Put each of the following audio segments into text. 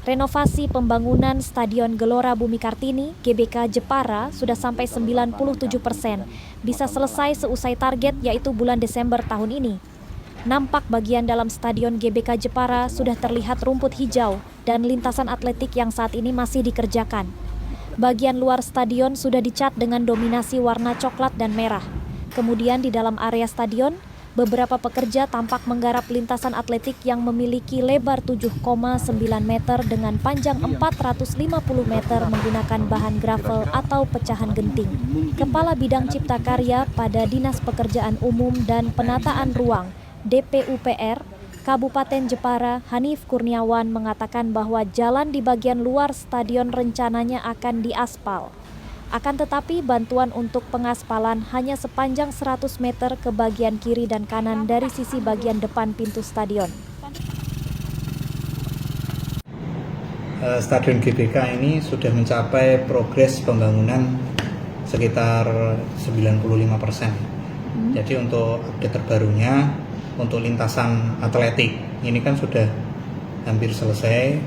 Renovasi pembangunan Stadion Gelora Bumi Kartini (GBK) Jepara sudah sampai 97%, bisa selesai seusai target yaitu bulan Desember tahun ini. Nampak bagian dalam Stadion GBK Jepara sudah terlihat rumput hijau dan lintasan atletik yang saat ini masih dikerjakan. Bagian luar stadion sudah dicat dengan dominasi warna coklat dan merah. Kemudian di dalam area stadion, beberapa pekerja tampak menggarap lintasan atletik yang memiliki lebar 7,9 meter dengan panjang 450 meter menggunakan bahan gravel atau pecahan genting. Kepala Bidang Cipta Karya pada Dinas Pekerjaan Umum dan Penataan Ruang (DPUPR) Kabupaten Jepara, Hanif Kurniawan mengatakan bahwa jalan di bagian luar stadion rencananya akan diaspal. Akan tetapi bantuan untuk pengaspalan hanya sepanjang 100 meter ke bagian kiri dan kanan dari sisi bagian depan pintu stadion. Stadion GBK ini sudah mencapai progres pembangunan sekitar 95%. Jadi untuk update terbarunya, untuk lintasan atletik ini kan sudah hampir selesai.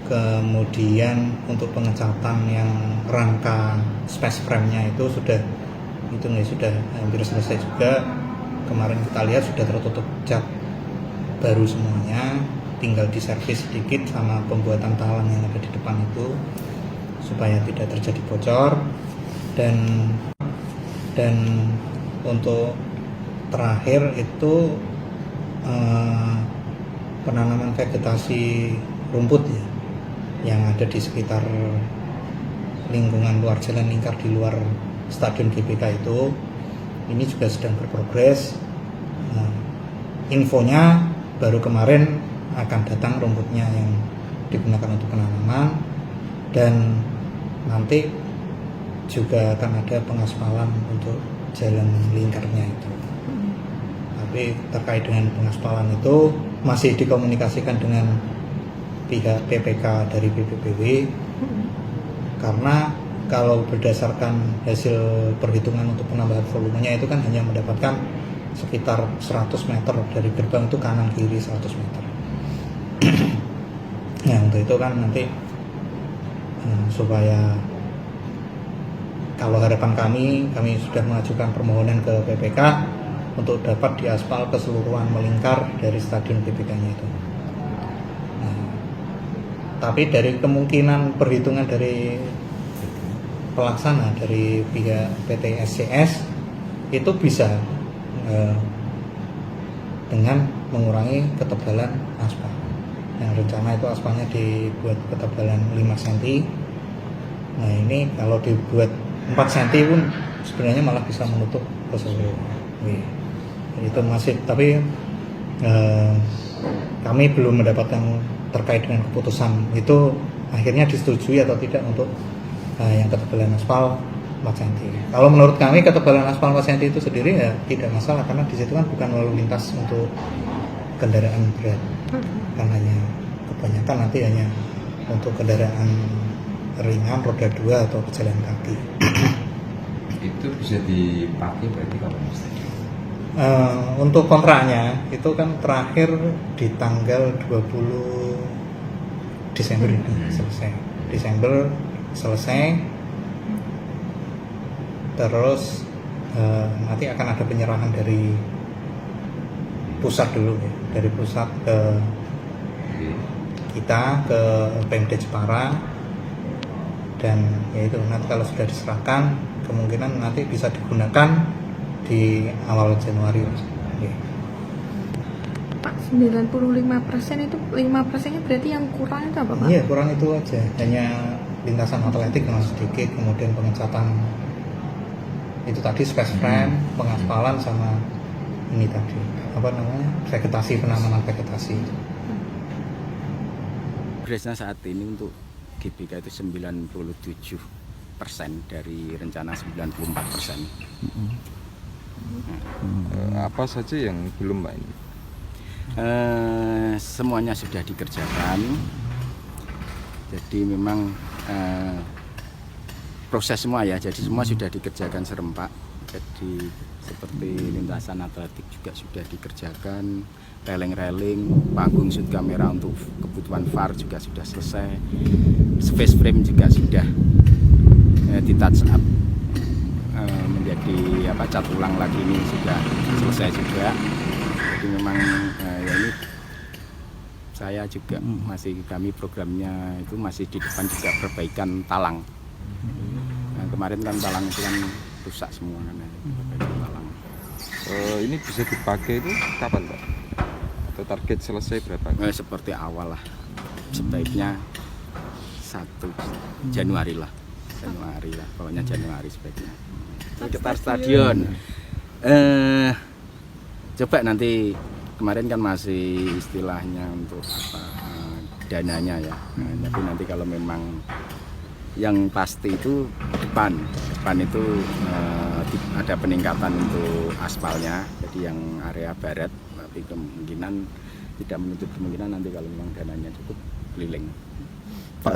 Kemudian untuk pengecatan yang rangka space frame-nya itu sudah hampir selesai juga. Kemarin kita lihat sudah tertutup cat baru semuanya, tinggal diservis sedikit sama pembuatan talang yang ada di depan itu supaya tidak terjadi bocor. Dan untuk terakhir itu penanaman vegetasi rumput ya, yang ada di sekitar lingkungan luar jalan lingkar di luar Stadion GBK itu, ini juga sedang berprogres. Infonya baru kemarin akan datang rumputnya yang digunakan untuk penanaman, dan nanti juga akan ada pengaspalan untuk jalan lingkarnya itu. Tapi terkait dengan pengaspalan itu masih dikomunikasikan dengan pihak PPK dari BPBW, karena kalau berdasarkan hasil perhitungan untuk penambahan volumenya itu kan hanya mendapatkan sekitar 100 meter dari gerbang itu kanan kiri 100 meter. Nah untuk itu kan nanti supaya, kalau harapan kami sudah mengajukan permohonan ke PPK untuk dapat diaspal keseluruhan melingkar dari stadion GBK-nya itu. Tapi dari kemungkinan perhitungan dari pelaksana dari pihak PT SCS itu bisa dengan mengurangi ketebalan aspal. Yang rencana itu aspalnya dibuat ketebalan 5 cm. Nah ini kalau dibuat 4 cm pun sebenarnya malah bisa menutup keseluruhan. Itu masih, tapi kami belum mendapatkan terkait dengan keputusan itu akhirnya disetujui atau tidak untuk yang ketebalan aspal 4 cm. Kalau menurut kami ketebalan aspal 4 cm itu sendiri ya tidak masalah, karena di situ kan bukan lalu lintas untuk kendaraan berat, kan hanya kebanyakan nanti hanya untuk kendaraan ringan roda 2 atau pejalan kaki. Itu bisa dipakai berarti kalau untuk kontraknya itu kan terakhir di tanggal 20 Desember ini selesai. Desember selesai. Terus nanti akan ada penyerahan dari pusat dulu ya, dari pusat ke kita, ke Pemda Jepara, dan yaitu nanti kalau sudah diserahkan kemungkinan nanti bisa digunakan di awal Januari. Pak, 95% itu 5%-nya berarti yang kurang itu apa Pak? Iya, kurang itu aja, hanya lintasan atletik yang sedikit, kemudian pengecatan itu tadi space frame, pengaspalan, sama ini tadi apa namanya, vegetasi, penanaman vegetasi. Progresnya saat ini untuk GBK itu 97% dari rencana 94%. Apa saja yang belum Pak ini? Semuanya sudah dikerjakan. Jadi memang proses semua ya. Jadi semua sudah dikerjakan serempak. Jadi seperti lintasan atletik juga sudah dikerjakan, railing-railing, panggung shoot kamera untuk kebutuhan VAR juga sudah selesai, space frame juga sudah di touch up menjadi cat ulang lagi, ini sudah selesai juga. Jadi memang ya ini saya juga kami programnya itu masih di depan juga perbaikan talang. Nah, kemarin kan talang itu kan rusak semua kan, perbaikan talang. Ini bisa dipakai itu kapan Pak? Atau target selesai berapa? Seperti awal lah, sebaiknya 1 Januari lah, pokoknya Januari sebaiknya. Sekitar stadion. Coba nanti, kemarin kan masih istilahnya untuk dananya ya. Tapi nanti kalau memang yang pasti itu depan itu ada peningkatan untuk aspalnya. Jadi yang area barat, tapi kemungkinan tidak menutup kemungkinan nanti kalau memang dananya cukup keliling. Pak,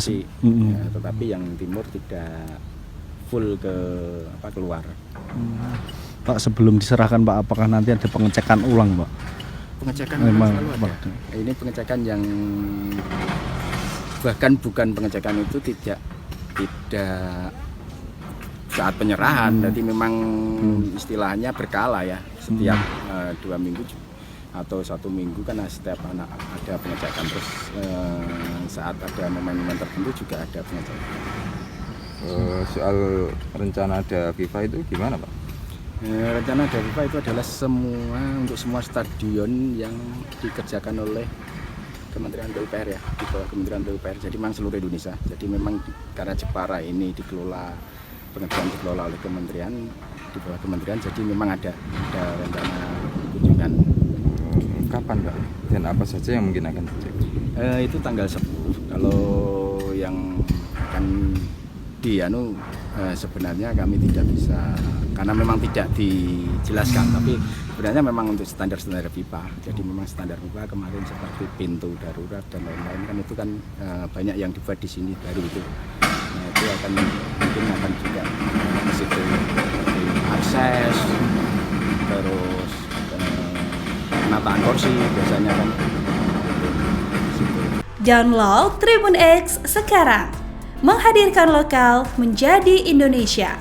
Tetapi yang timur tidak full keluar. Pak, sebelum diserahkan Pak, apakah nanti ada pengecekan ulang Pak? Pengecekan memang selalu ada. Ini pengecekan yang bahkan bukan pengecekan itu tidak saat penyerahan, jadi memang istilahnya berkala ya, setiap 2 minggu atau 1 minggu kan setiap anak ada pengecekan, terus saat ada momen-momen tertentu juga ada pengecekan. Soal rencana ada FIFA itu gimana Pak? Rencana dari FIFA itu adalah untuk semua stadion yang dikerjakan oleh Kementerian PUPR ya, di bawah Kementerian PUPR. Jadi memang seluruh Indonesia. Jadi memang karena Jepara ini pengerjaan dikelola oleh kementerian, di bawah kementerian. Jadi memang ada rencana kunjungan. Kapan Pak? Dan apa saja yang mungkin akan terjadi? Itu tanggal 10. Kalau yang akan sebenarnya kami tidak bisa, karena memang tidak dijelaskan, tapi sebenarnya memang untuk standar-standar FIFA. Jadi memang standar FIFA kemarin seperti pintu darurat dan lain-lain kan itu kan banyak yang dibuat di sini baru itu. Nah, itu mungkin akan juga di situ akses, terus penataan kursi biasanya kan. Download Tribun X sekarang, menghadirkan lokal menjadi Indonesia.